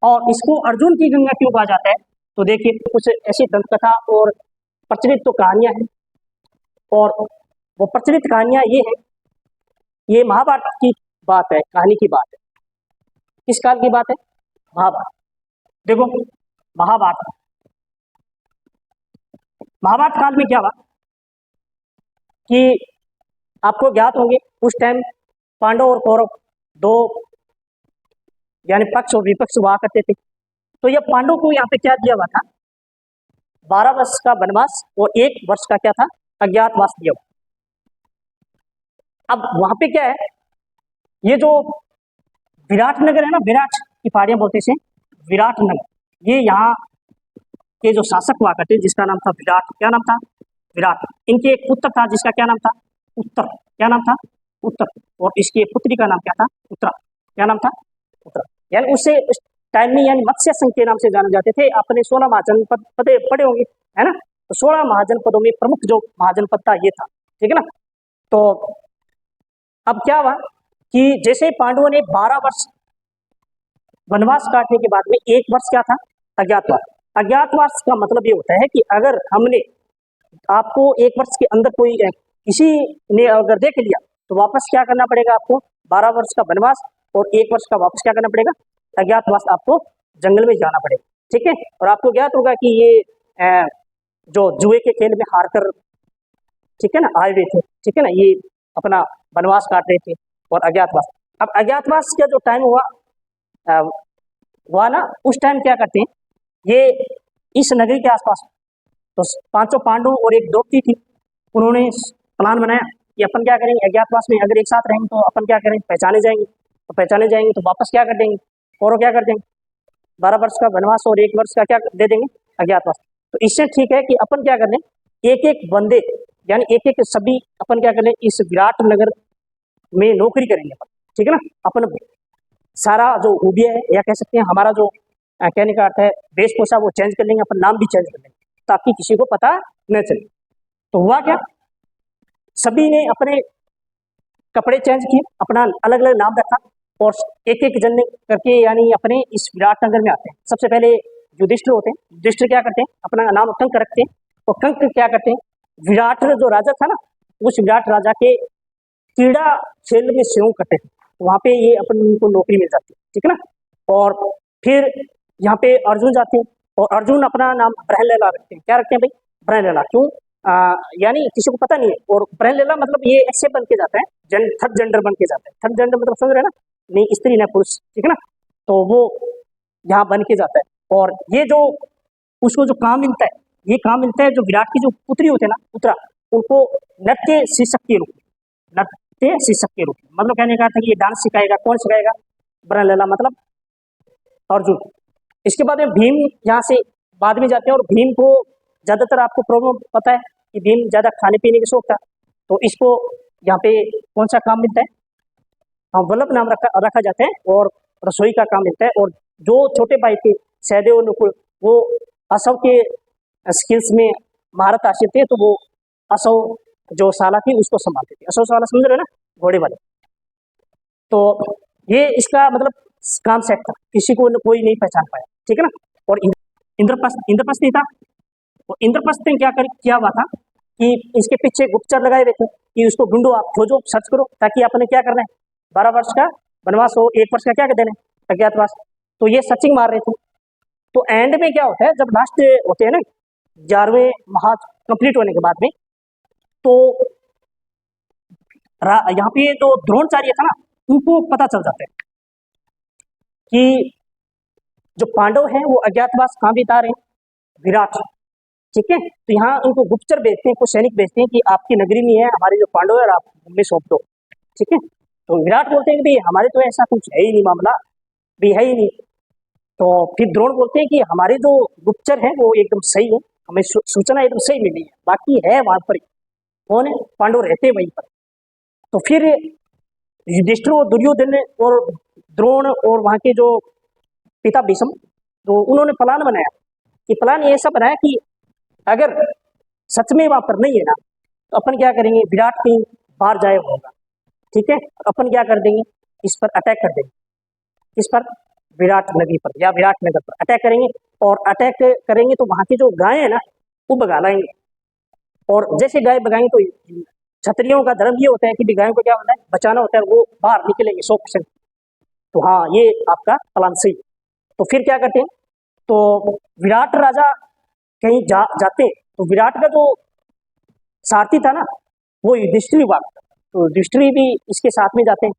और इसको अर्जुन की गंगा क्यों कहा जाता है? तो देखिए कुछ ऐसी दंत कथा और प्रचलित तो कहानियां हैं, और वो प्रचलित कहानियां ये है, ये महाभारत की बात है, कहानी की बात है। किस काल की बात है? महाभारत। देखो महाभारत, महाभारत काल में क्या हुआ कि आपको ज्ञात होंगे उस टाइम पांडव और कौरव दो यानी पक्ष और विपक्ष हुआ करते थे। तो यह पांडव को यहाँ पे क्या दिया हुआ था? 12 वर्ष का वनवास और 1 वर्ष का क्या था? अज्ञातवास दिया हुआ। अब वहां पे क्या है, ये जो विराट नगर है ना, विराट की पहाड़ियां बोलते हैं विराट नगर, ये यहाँ के जो शासक हुआ करते जिसका नाम था विराट। क्या नाम था? विराट। इनके एक पुत्र था जिसका क्या नाम था? उत्तर। क्या नाम था? उत्तर। और इसकी पुत्री का नाम क्या था? उत्तरा। क्या नाम था? उत्तरा। यानी उसे उस टाइम में यानी मत्स्य संघ के नाम से जाने जाते थे। अपने 16 महाजनपद पढ़े होंगे, है ना? तो 16 महाजनपदों में प्रमुख जो महाजनपद था ये था, ठीक है ना? तो अब क्या हुआ कि जैसे पांडवों ने 12 वर्ष वनवास काटने के बाद में 1 वर्ष क्या था? अज्ञातवास। अज्ञातवास का मतलब ये होता है कि अगर हमने आपको 1 वर्ष के अंदर कोई किसी ने अगर देख लिया तो वापस क्या करना पड़ेगा आपको? 12 वर्ष का वनवास और 1 वर्ष का वापस क्या करना पड़ेगा? अज्ञातवास। आपको जंगल में जाना पड़ेगा, ठीक है? और आपको ज्ञात होगा कि ये जो जुए के खेल में हार कर, ठीक है ना, आए हुए थे, ठीक है ना, ये अपना वनवास काट रहे थे और अज्ञातवास। अब अज्ञातवास का जो टाइम हुआ ना, उस टाइम क्या करते हैं, ये इस नगरी के आसपास तो 500 पांडव और एक द्रौपदी थी, उन्होंने प्लान बनाया कि अपन क्या करेंगे, अज्ञातवास में अगर एक साथ रहेंगे तो अपन क्या करेंगे, पहचाने जाएंगे, तो पहचाने जाएंगे तो वापस क्या कर देंगे, और क्या कर देंगे, 12 वर्ष का वनवास और 1 वर्ष का क्या दे देंगे, अज्ञातवास। तो इससे ठीक है कि अपन क्या कर लें, एक एक बंदे यानी एक एक सभी अपन क्या कर लें, इस विराट नगर में नौकरी करेंगे अपन, ठीक है ना? अपन सारा जो हुबिया है या कह सकते हैं हमारा जो कहने का अर्थ है वेशभूषा वो चेंज कर लेंगे, अपन नाम भी चेंज कर लेंगे ताकि किसी को पता न चले। तो हुआ क्या, सभी ने अपने कपड़े चेंज किए, अपना अलग अलग नाम रखा और एक एक जन करके यानी अपने इस विराट नगर में आते हैं। सबसे पहले युधिष्ठिर होते हैं, युधिष्ठिर क्या करते हैं, अपना नाम कंक रखते हैं, और कंक क्या करते हैं, विराट जो राजा था ना, उस विराट राजा के क्रीड़ा क्षेत्र में सहयोग करते थे, वहां पे ये अपन को नौकरी मिल जाती है, ठीक है ना? और फिर यहाँ पे अर्जुन जाते हैं और अर्जुन अपना नाम ब्रहलेला रखते हैं। क्या रखते हैं भाई? ब्रहलेला। क्यों? यानी किसी को पता नहीं है, और ब्रहलेला मतलब ये ऐसे बन के जाता है, थर्ड जेंडर बन के जाता है। थर्ड जेंडर मतलब समझ रहे हैं ना, नहीं स्त्री ना पुरुष, ठीक है ना? तो वो यहाँ बन के जाता है और ये जो उसको जो काम मिलता है, ये काम मिलता है जो विराट की जो पुत्री होते हैं ना, उत्तरा, उनको नृत्य शिक्षक के रूप में, नृत्य शिक्षक के रूप में, मतलब कहने का अर्थ है कि ये डांस सिखाएगा। कौन सिखाएगा? ब्रहलेला मतलब अर्जुन। इसके बाद में भीम यहाँ से बाद में जाते हैं, और भीम को ज्यादातर आपको प्रॉब्लम पता है कि भीम ज्यादा खाने पीने के शौक था, तो इसको यहाँ पे कौन सा काम मिलता है? हाँ, वल्लभ नाम रखा जाता है और रसोई का काम मिलता है। और जो छोटे भाई थे सहदेव और नकुल, वो असव के स्किल्स में महारत हासिल थे, तो वो असव जो साला थी उसको संभालते थे। असव साला समझ रहे ना, घोड़े वाले। तो ये इसका मतलब काम सेट था, किसी को कोई नहीं पहचान पाया, ठीक है ना? और इंद्रप्रस्थ था, और इंद्रप्रस्थ ने क्या हुआ था कि इसके पीछे गुप्तचर लगाए हुए थे कि उसको ढूंढो, आप खोजो, सर्च करो, ताकि आपने क्या करना है, 12 वर्ष का वनवास हो, 1 वर्ष का क्या कर देना है, अज्ञातवास। तो ये सर्चिंग मार रहे थे। तो एंड में क्या होता है, जब लास्ट होते हैं ना 11वें महा कंप्लीट होने के बाद में, तो यहाँ पे जो द्रोणाचार्य था ना, उनको पता चल जाता है कि जो पांडव हैं वो अज्ञातवास कहाँ बिता रहे हैं, विराट, ठीक है? तो यहाँ उनको गुप्तचर भेजते हैं, कुछ सैनिक भेजते हैं कि आपकी नगरी में है हमारे जो पांडव है, आप हमें सौंप दो, ठीक है? तो विराट बोलते हैं कि भाई हमारे तो ऐसा कुछ है ही नहीं, मामला भी है ही नहीं। तो फिर द्रोण बोलते हैं कि हमारे जो गुप्तचर है वो एकदम सही है, हमें सूचना एकदम सही मिली है, बाकी है वहां पर कौन है, पांडव रहते वहीं पर। तो फिर युधिष्ठिर और दुर्योधन और द्रोण और वहां के जो पिता भीष्म, तो उन्होंने प्लान बनाया कि प्लान ये ऐसा बनाया कि अगर सच में वहां पर नहीं है ना, तो अपन क्या करेंगे, विराट कहीं बाहर जाए होगा, ठीक है? अपन क्या कर देंगे, इस पर अटैक कर देंगे, इस पर विराट नगरी पर या विराट नगर पर अटैक करेंगे, और अटैक करेंगे तो वहां की जो गायें हैं ना वो भगा लाएंगे। और जैसे गाय भगाएंगे तो क्षत्रियों का धर्म ये होता है कि भी गायों को क्या होता है, बचाना होता है, वो बाहर निकलेंगे 100%। तो हाँ, ये आपका प्लान सही। तो फिर क्या करते हैं, तो विराट राजा कहीं जाते हैं, तो विराट का जो सारथी था ना वो युधिष्ठिर हुआ, तो युधिष्ठिर भी इसके साथ में जाते हैं,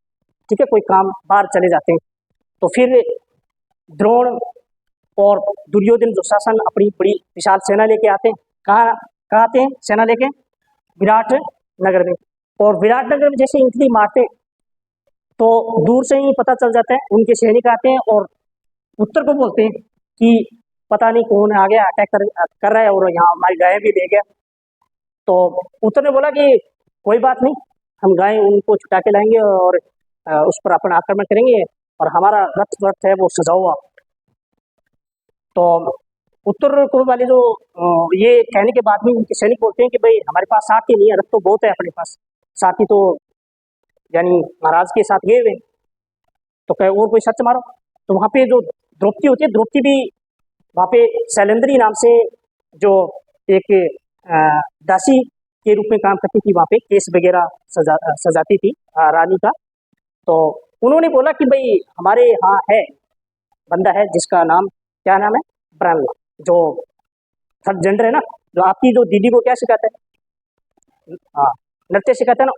ठीक है, कोई काम बाहर चले जाते हैं। तो फिर द्रोण और दुर्योधन दुशासन अपनी बड़ी विशाल सेना लेके आते हैं। कहाँ आते हैं सेना लेके? विराट नगर में। और विराट नगर में जैसे एंट्री मारते हैं तो दूर से ही पता चल जाता है, उनके सैनिक आते हैं और उत्तर को बोलते हैं कि पता नहीं कौन आ गया, अटैक कर रहा है और यहाँ हमारी गाय भी ले गया। तो उत्तर ने बोला कि कोई बात नहीं, हम गाय उनको छुटा के लाएंगे और उस पर अपन आक्रमण करेंगे, और हमारा रथ है वो सजा हुआ। तो उत्तर को वाले जो ये कहने के बाद में उनके सैनिक बोलते हैं कि भाई हमारे पास साथी नहीं है, रथ तो बहुत है अपने पास, साथी तो यानी महाराज के साथ गए हुए। तो कहे और कोई सच मारो। तो वहाँ पे जो द्रौपदी होती है, द्रौपदी भी वहाँ पे शैलेंद्री नाम से जो एक दासी के रूप में काम करती थी, वहाँ पे केस वगैरह सजाती थी रानी का। तो उन्होंने बोला कि भाई हमारे यहाँ है बंदा है जिसका नाम, क्या नाम है, ब्राह्मण, जो थर्ड जेंडर है ना, जो आपकी जो दीदी को क्या सिखाता है, हाँ, नृत्य सिखाता है ना,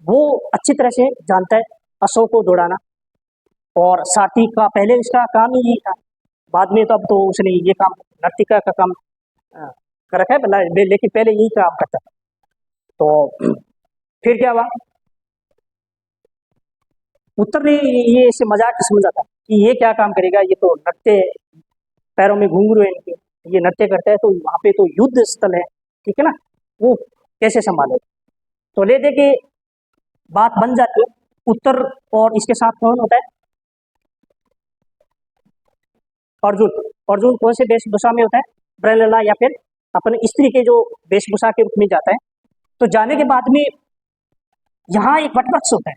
वो अच्छी तरह से जानता है अशोक को दौड़ाना। और साथी का पहले इसका काम ही यही था, बाद में तो अब तो उसने ये काम नर्तिका का काम कर रखा है, लेकिन पहले यही काम करता था। तो फिर क्या हुआ, उत्तर ने ये इसे मजाक समझा था कि ये क्या काम करेगा, ये तो नृत्य, पैरों में घुंघरू है इनके, ये नृत्य करता है, तो वहाँ पे तो युद्ध स्थल है, ठीक है ना, वो कैसे संभाले। तो ले दे के बात बन जाती है। उत्तर और इसके साथ कौन होता है, अर्जुन। अर्जुन कौन से वेशभूषा में होता है, ब्रहलला या फिर अपने स्त्री के जो वेशभूषा के रूप में जाता है। तो जाने के बाद में यहाँ एक वटवृक्ष होता है,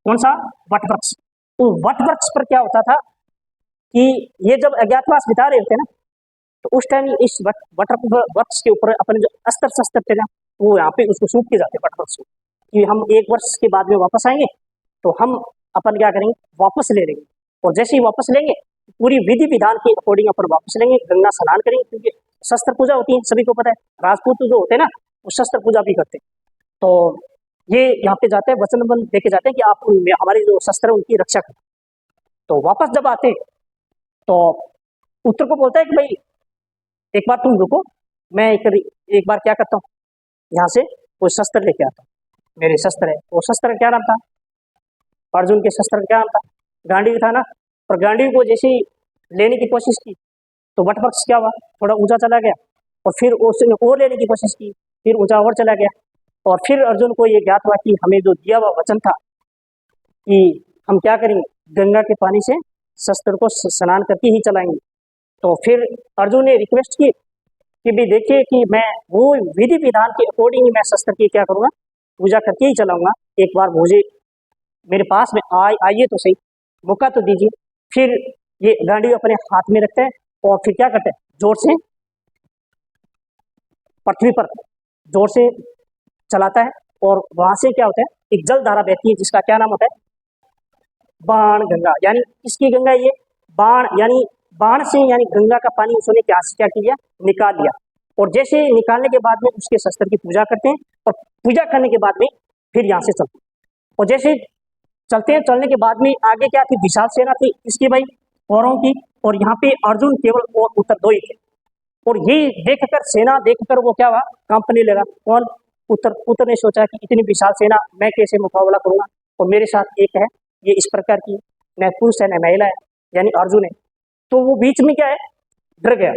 कौन सा, वटवृक्ष। तो वटवृक्ष पर क्या होता था कि ये जब अज्ञातवास बिता रहे होते हैं ना, तो उस टाइम इस वटवृक्ष के ऊपर अपने जो अस्त्र शस्त्र थे ना, वो यहाँ पे उसको सूख के जाते वटवृक्ष को, कि हम 1 वर्ष के बाद में वापस आएंगे तो हम अपन क्या करेंगे, वापस ले लेंगे। और जैसे ही वापस लेंगे पूरी विधि विधान के अकॉर्डिंग अपन वापस लेंगे, गंगा स्नान करेंगे, क्योंकि शस्त्र पूजा होती है, सभी को पता है, राजपूत जो होते हैं ना वो शस्त्र पूजा भी करते हैं। तो ये यहाँ पे जाते हैं, वचन देके जाते हैं कि आप हमारी जो शस्त्र है उनकी रक्षा करें। तो वापस जब आते हैं तो उत्तर को बोलता है कि भाई एक बार तुम रुको, मैं एक बार क्या करता हूँ, यहाँ से कोई शस्त्र लेके आता हूँ, मेरे शस्त्र है। वो शस्त्र क्या नाम था, अर्जुन के शस्त्र क्या नाम था, गांडीव था ना। और गांडीव को जैसे ही लेने की कोशिश की तो वटवृक्ष क्या हुआ, थोड़ा ऊंचा चला गया, और फिर उसने और लेने की कोशिश की, फिर ऊंचा और चला गया। और फिर अर्जुन को ये ज्ञात हुआ कि हमें जो दिया हुआ वचन था कि हम क्या करेंगे, गंगा के पानी से शस्त्र को स्नान करके ही चलाएंगे। तो फिर अर्जुन ने रिक्वेस्ट की कि भी देखिए कि मैं वो विधि विधान के अकॉर्डिंग ही मैं शस्त्र की क्या करूँगा, पूजा करके ही चलाऊंगा, एक बार मुझे मेरे पास में आइए तो सही, मौका तो दीजिए। फिर ये गांडी अपने हाथ में रखते हैं और फिर क्या करते हैं, जोर से पृथ्वी पर जोर से चलाता है, और वहां से क्या होता है, एक जल धारा बहती है जिसका क्या नाम होता है, बाण गंगा। यानी किसकी गंगा, ये बाण, यानी बाण से, यानी गंगा का पानी उसने क्या किया, निकाल लिया। और जैसे निकालने के बाद में उसके शस्त्र की पूजा करते हैं, और पूजा करने के बाद में फिर यहाँ से चलते हैं। और जैसे चलते हैं, चलने के बाद में आगे क्या थी, विशाल सेना थी इसकी भाई, कौरवों की, और यहाँ पे अर्जुन केवल और उत्तर दो ही थे। और ये देखकर, सेना देखकर वो क्या हुआ, कांपने लगा। कौन, उत्तर ने सोचा कि इतनी विशाल सेना मैं कैसे मुकाबला करूंगा, और मेरे साथ एक है, ये इस प्रकार की, न पुरुष है न महिला है, यानी अर्जुन है। तो वो बीच में क्या है, डर गया।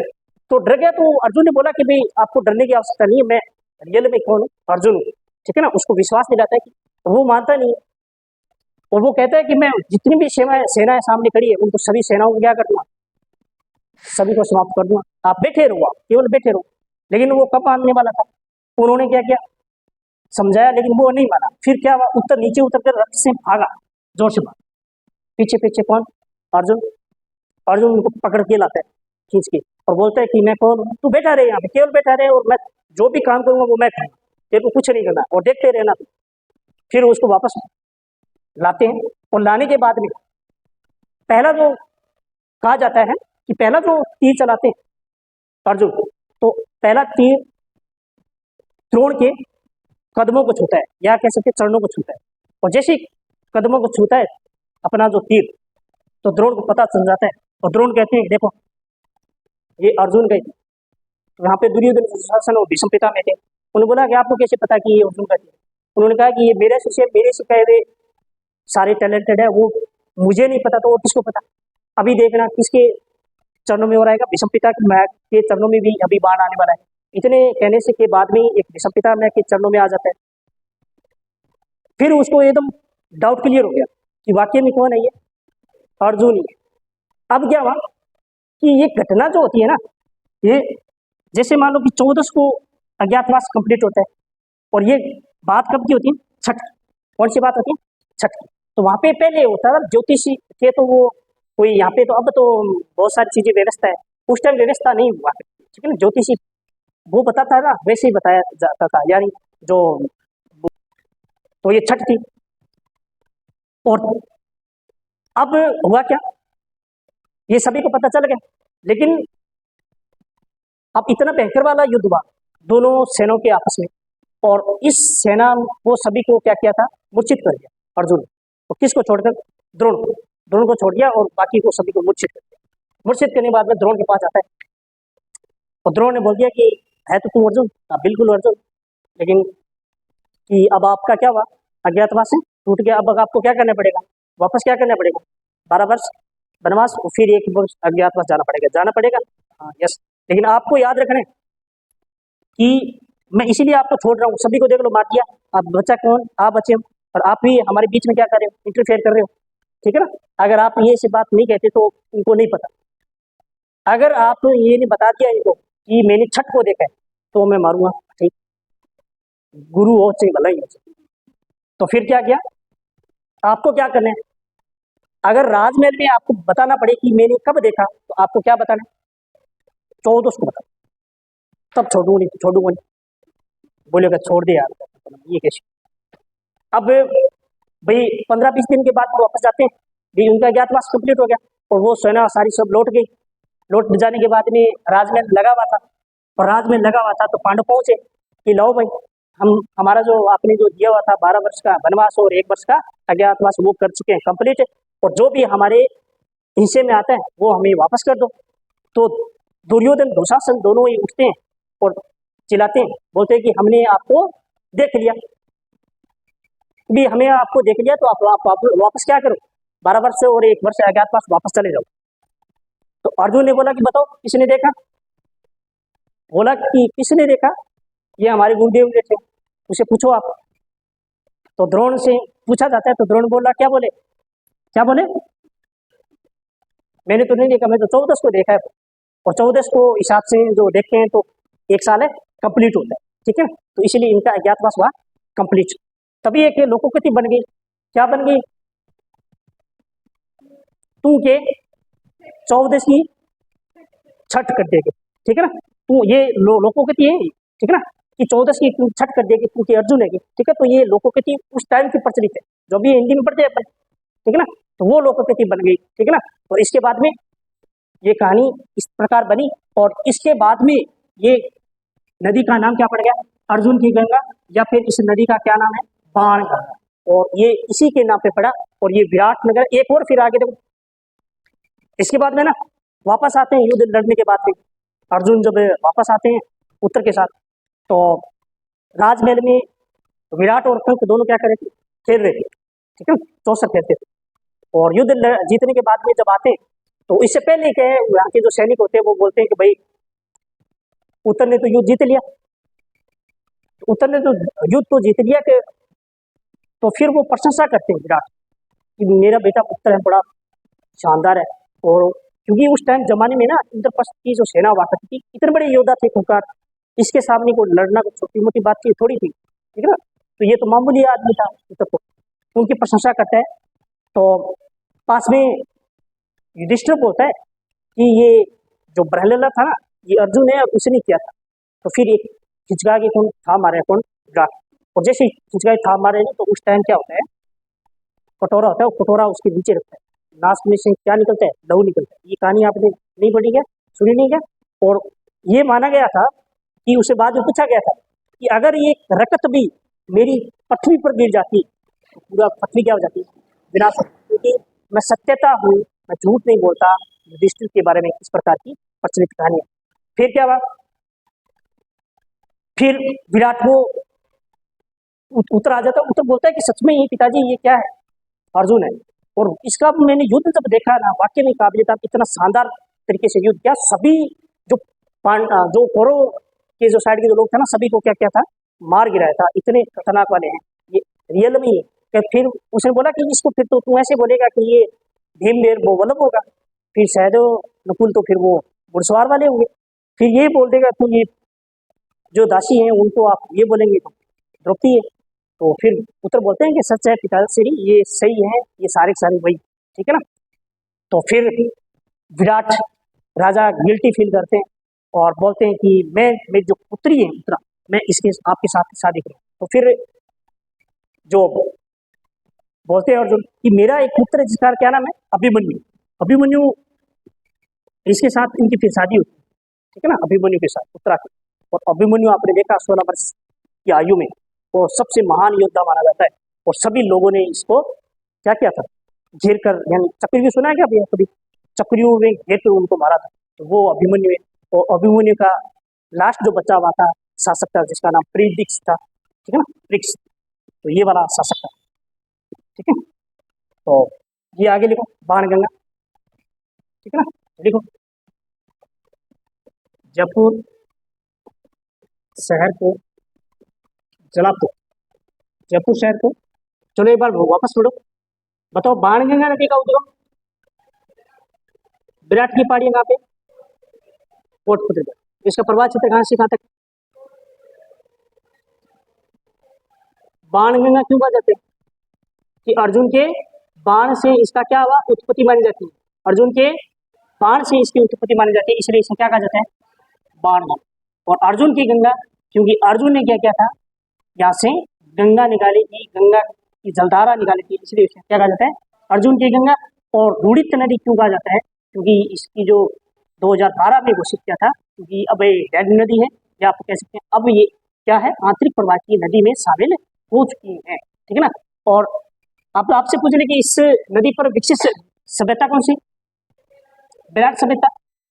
तो डर गया तो अर्जुन ने बोला कि भाई आपको डरने की आवश्यकता नहीं है, मैं रियल में कौन हूँ, अर्जुन हूँ, ठीक है ना। उसको विश्वास दिलाता है कि, तो वो मानता नहीं, और वो कहता है कि मैं जितनी भी सेनाएं सामने खड़ी है उनको सभी सेनाओं को क्या कर दूंगा, सभी को समाप्त कर दूंगा, आप बैठे रहो, आप केवल बैठे रहो। लेकिन वो कब मानने वाला था, उन्होंने क्या किया, समझाया, लेकिन वो नहीं माना। फिर क्या हुआ, उत्तर नीचे उतर कर रथ से भागा, जोर से भागा, पीछे पीछे कौन, अर्जुन अर्जुन उनको पकड़ के लाता है खींच के और बोलता है कि मैं कौन हूँ, तू बैठा रहे यहाँ पे, केवल बैठा रहे और मैं जो भी काम करूंगा वो मैं करूँगा, तेरे को कुछ नहीं करना और देखते रहना। फिर उसको वापस लाते हैं और लाने के बाद में पहला जो कहा जाता है कि पहला जो तीर चलाते हैं अर्जुन, तो पहला तीर द्रोण के कदमों को छूता है या कह सकते चरणों को छूता है, और जैसे ही कदमों को छूता है अपना जो तीर, तो द्रोण को पता चल जाता है और द्रोण कहते हैं देखो ये अर्जुन का ही तीर। तो यहाँ पे दुर्योधन दुशासन और भीष्म पितामह थे, उन्होंने बोला कि आपको कैसे पता कि ये अर्जुन का तीर? उन्होंने कहा कि ये मेरे शिष्य मेरे सिखाए हुए सारे टैलेंटेड है, वो मुझे नहीं पता तो और किसको पता। अभी देखना किसके चरणों में हो रहेगा, भीष्म पिता के चरणों में भी अभी बाण आने वाला है। इतने कहने से के बाद में एक भीष्म पितामह के चरणों में आ जाता है। फिर उसको एकदम डाउट क्लियर हो गया कि वाकई में कौन है ये, अर्जुन ही है। अब क्या हुआ कि ये घटना जो होती है ना, ये जैसे मान लो कि 14 को अज्ञातवास कंप्लीट होता है और ये बात कब की होती है, छठ की। कौन सी बात होती है, छठ की। तो वहां पे पहले होता था ज्योतिषी के, तो वो कोई यहाँ पे तो अब तो बहुत सारी चीजें व्यवस्था है, उस टाइम व्यवस्था नहीं हुआ, ठीक है ना। ज्योतिषी वो बताता है ना वैसे ही बताया जाता था, यानी जो तो ये छठ थी। और अब हुआ क्या, ये सभी को पता चल गया, लेकिन अब इतना भयंकर वाला युद्ध हुआ दोनों सेनाओं के आपस में, और इस सेना को सभी को क्या किया था, मूर्छित कर दिया अर्जुन ने। तो किसको छोड़कर, द्रोण को छोड़ दिया और बाकी को सभी को मूर्छित कर दिया। मूर्छित करने के बाद में द्रोण के पास आता है और द्रोण ने बोल दिया कि है तो तू अर्जुन? बिल्कुल अर्जुन, लेकिन कि अब आपका क्या हुआ, अज्ञातवास से टूट गया, अब आपको क्या करना पड़ेगा, वापस क्या करना पड़ेगा, 12 वर्ष वनवास और फिर 1 वर्ष अज्ञातवास जाना पड़ेगा। हाँ यस, लेकिन आपको याद रखना है कि मैं इसीलिए आपको छोड़ रहा हूँ, सभी को देख लो मार दिया, आप बचा कौन, आप बचे हो, और आप भी हमारे बीच में क्या कर रहे हो, इंटरफेयर कर रहे हो, ठीक है ना। अगर आप ये से बात नहीं कहते तो इनको नहीं पता, अगर आप ये नहीं बता दिया इनको कि मैंने छठ को देखा है तो मैं मारूंगा, ठीक, गुरु हो चाहे भला ही हो। तो फिर क्या किया, आपको क्या करना है, अगर राजमहल में आपको बताना पड़े कि मैंने कब देखा, तो आपको क्या बताना है, 14 को बताना, तब छोड़ूंगा नहीं। बोलेगा छोड़ दे यार, ये कैसे। अब भाई 15-20 दिन के बाद वो वापस जाते हैं, भाई उनका अज्ञातवास कंप्लीट हो गया और वो सेना सारी सब लौट गई। लौट जाने के बाद में राजमहल लगा हुआ था, और राजमहल लगा हुआ था तो पांडव पहुंचे कि लो भाई हमारा जो आपने जो दिया हुआ था 12 वर्ष का वनवास और 1 वर्ष का अज्ञातवास वो कर चुके हैं कंप्लीट, और जो भी हमारे हिस्से में आता है वो हमें वापस कर दो। तो दुर्योधन दुशासन दोनों ही उठते हैं और चिल्लाते हैं, बोलते हैं कि हमने आपको देख लिया, भी हमें आपको देख लिया, तो आप वापस क्या करो, 12 वर्ष और 1 वर्ष अज्ञातवास वापस चले जाओ। तो अर्जुन ने बोला कि बताओ किसने देखा, बोला कि किसने देखा, ये हमारे गुरुदेव ने थे, उसे पूछो आप। तो द्रोण से पूछा जाता है, तो द्रोण बोला क्या बोले, मैंने तो नहीं देखा, मैं तो 14 को देखा है, और 14 को हिसाब से जो देखते हैं तो 1 साल है कंप्लीट होता है, ठीक है। तो इसीलिए इनका अज्ञातवास हुआ कंप्लीट। तभी एक लोकोक्ति बन गई, क्या बन गई, तू के 14 की छठ कर देगी, ठीक है ना। तू ये लोकोक्ति है, ठीक है ना, कि 14 की छठ कर देगी, तू के अर्जुन है, ठीक है। तो ये लोकोक्ति उस टाइम की प्रचलित है, जो भी हिंदी में पढ़ते हैं अपन, ठीक है ना, तो वो लोकोक्ति बन गई, ठीक है ना। और इसके बाद में ये कहानी इस प्रकार बनी, और इसके बाद में ये नदी का नाम क्या पड़ गया, अर्जुन की गंगा, या फिर इस नदी का क्या नाम है, बाण गंगा, और ये इसी के नाम पे पड़ा। और ये विराट नगर एक और फिर आगे देखो, इसके बाद में ना वापस आते हैं युद्ध लड़ने के बाद में, अर्जुन जब वापस आते हैं उत्तर के साथ, तो राजमहल में विराट और कंक दोनों क्या कर रहे थे, खेल रहे थे, ठीक है, चौसर खेलते थे। और युद्ध जीतने के बाद में जब आते हैं, तो इससे पहले क्या है, यहाँ के जो सैनिक होते हैं वो बोलते हैं कि भाई उत्तर ने तो युद्ध जीत लिया, उत्तर ने तो युद्ध तो जीत लिया कि, तो फिर वो प्रशंसा करते हैं विराट कि मेरा बेटा उत्तर है बड़ा शानदार है। और क्योंकि उस टाइम जमाने में ना इंद्रप्रस्थ की जो सेना हुआ करती थी, इतने बड़े योद्धा थे खूंखार, इसके सामने को लड़ना को छोटी मोटी बात की थोड़ी थी, ठीक है ना। तो ये तो मामूली आदमी था उत्तर, को उनकी प्रशंसा करता है। तो पास में युधिष्ठिर बोलता है कि ये जो प्रहलाद था ना, ये अर्जुन है और उसने किया था। तो फिर एक खिंचगा के कौन था मारे, कौन विराट। और जैसे ही खिंचगा था मारे ना, तो उस टाइम क्या होता है, कटोरा होता है, वो कटोरा उसके नीचे रखता है, नाक में से क्या निकलता है, लहू निकलता है। ये कहानी आपने नहीं पढ़ी क्या, सुनी नहीं क्या? और ये माना गया था कि उससे बाद में पूछा गया था कि अगर ये रकत भी मेरी पृथ्वी पर गिर जाती तो पूरा पृथ्वी क्या हो जाती, विनाश हो जाती। क्योंकि मैं सत्यता हूँ, मैं झूठ नहीं बोलता। युधिष्ठिर के बारे में इस प्रकार की प्रचलित कहानी है। फिर क्या हुआ, फिर विराट को उत्तर आ जाता है। उत्तर बोलता है कि सच में ये पिताजी ये क्या है, अर्जुन है। और इसका मैंने युद्ध जब देखा ना, वाक्य में काबिलियत, इतना शानदार तरीके से युद्ध किया। सभी जो जो कौरव के जो साइड के जो लोग थे ना, सभी को क्या क्या था, मार गिराया था। इतने खतरनाक वाले हैं ये, रियल में ही है। फिर उसने बोला कि इसको फिर तो तू ऐसे बोलेगा कि ये भीमदेव वो वल्लभ होगा, फिर सहदेव नकुल तो फिर वो घुड़सवार वाले होंगे, फिर ये बोल देगा तू ये जो दासी हैं उनको आप ये बोलेंगे तो द्रौपदी है। तो फिर उत्तर बोलते हैं कि सच है पिताश्री, ये सही है, ये सारे के सारे वही, ठीक है ना। तो फिर विराट राजा गिल्टी फील करते हैं और बोलते हैं कि मैं मेरी जो पुत्री है उत्तरा, मैं इसके आपके साथ शादी करूँ। तो फिर जो बोलते हैं अर्जुन कि मेरा एक पुत्र है जिसका क्या नाम है, अभिमन्यु। अभिमन्यु, इसके साथ इनकी फिर शादी होती है, ठीक है ना, अभिमन्यु के साथ उत्तरा की। और अभिमन्यु आपने देखा 16 वर्ष की आयु में और सबसे महान योद्धा माना जाता है। और सभी लोगों ने इसको क्या किया था, घेर कर, यानी चक्रव्यूह सुना है क्या भैया कभी, चक्रव्यूह में घेर कर उनको मारा था। तो वो अभिमन्यु है। और अभिमन्यु का लास्ट जो बच्चा हुआ था शासक था, जिसका नाम प्रीडिक्स था, ठीक है ना, प्रिक्स। तो ये वाला शासक था, ठीक है। तो ये आगे लिखो, बाणगंगा, ठीक है ना, लिखो जयपुर शहर को जला दो, जयपुर शहर को। चलो एक बार वापस पढ़ो, बताओ बाणगंगा नदी का उद्गम विराट की पहाड़ी कहाँ पे, कोटपुत्र में। इसका प्रवाह क्षेत्र कहाँ से कहाँ तक, बाणगंगा क्यों कहा जाते हैं कि अर्जुन के बाण से इसका क्या हुआ, उत्पत्ति मानी जाती है। अर्जुन के बाण से इसकी उत्पत्ति मानी जाती है, इसलिए इसे क्या कहा जाता है, बाणगंगा। और अर्जुन की गंगा, क्योंकि अर्जुन ने क्या किया था, यहाँ से गंगा निकाली थी, गंगा की जलधारा निकाली थी, इसलिए इसे क्या कहा जाता है, अर्जुन की गंगा। और रूड़ित नदी क्यों कहा जाता है, क्योंकि इसकी जो 2012 में घोषित किया था, क्योंकि अब ये डेड नदी है, या आप कह सकते हैं अब ये क्या है, आंतरिक प्रवाह की नदी में शामिल हो चुकी है, ठीक है ना। और आप आपसे पूछ रहे कि इस नदी पर विकसित सभ्यता कौन सी, विराट सभ्यता।